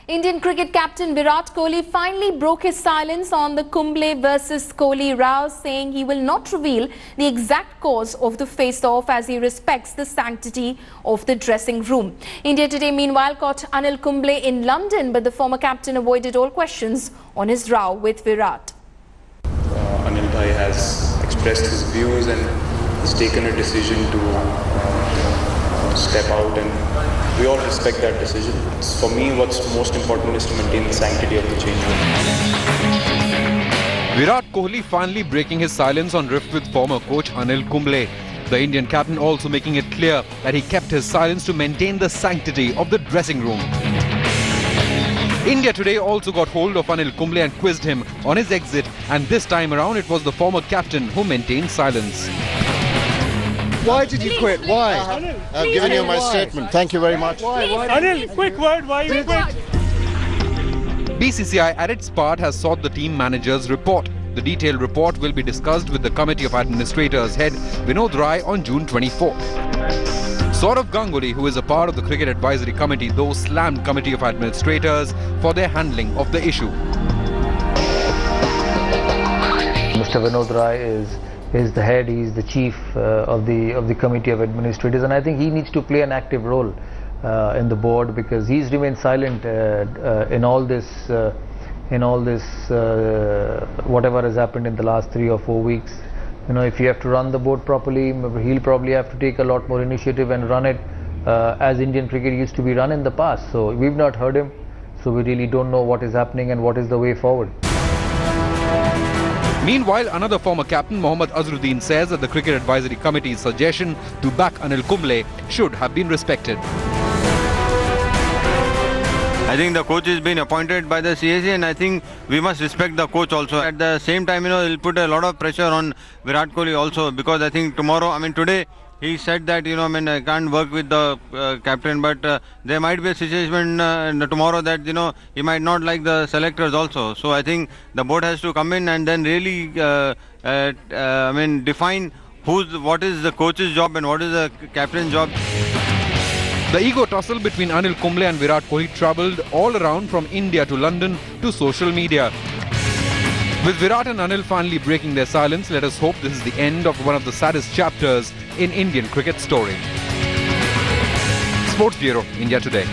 Indian cricket captain Virat Kohli finally broke his silence on the Kumble versus Kohli row, saying he will not reveal the exact cause of the face-off as he respects the sanctity of the dressing room. India today meanwhile caught Anil Kumble in London, but the former captain avoided all questions on his row with Virat. Anil Bhai has expressed his views and has taken a decision to step out, and we all respect that decision. For me, what's most important is to maintain the sanctity of the change room. Virat Kohli finally breaking his silence on rift with former coach Anil Kumble. The Indian captain also making it clear that he kept his silence to maintain the sanctity of the dressing room. India today also got hold of Anil Kumble and quizzed him on his exit, and this time around it was the former captain who maintained silence. Why did you quit? Why? I've given you my statement. Thank you very much. Anil, quick word, why you quit? BCCI at its part has sought the team manager's report. The detailed report will be discussed with the Committee of Administrators head Vinod Rai on June 24th. Saurav Ganguly, who is a part of the Cricket Advisory Committee, though slammed Committee of Administrators for their handling of the issue. Mr. Vinod Rai is the head, he is the chief of the Committee of Administrators, and I think he needs to play an active role in the board, because he's remained silent in all this whatever has happened in the last 3 or 4 weeks. You know, if you have to run the board properly, he'll probably have to take a lot more initiative and run it as Indian cricket used to be run in the past. So we've not heard him, so we really don't know what is happening and what is the way forward. Meanwhile, another former captain, Mohammad Azharuddin, says that the Cricket Advisory Committee's suggestion to back Anil Kumble should have been respected. I think the coach has been appointed by the CAC, and I think we must respect the coach also. At the same time, you know, he'll put a lot of pressure on Virat Kohli also, because I think today he said that, you know, I can't work with the captain, but there might be a situation tomorrow that, you know, he might not like the selectors also. So I think the board has to come in and then really define what is the coach's job and what is the captain's job. The ego tussle between Anil Kumble and Virat Kohli troubled all around from India to London to social media. With Virat and Anil finally breaking their silence, let us hope this is the end of one of the saddest chapters in Indian cricket story. Sports Bureau, India Today.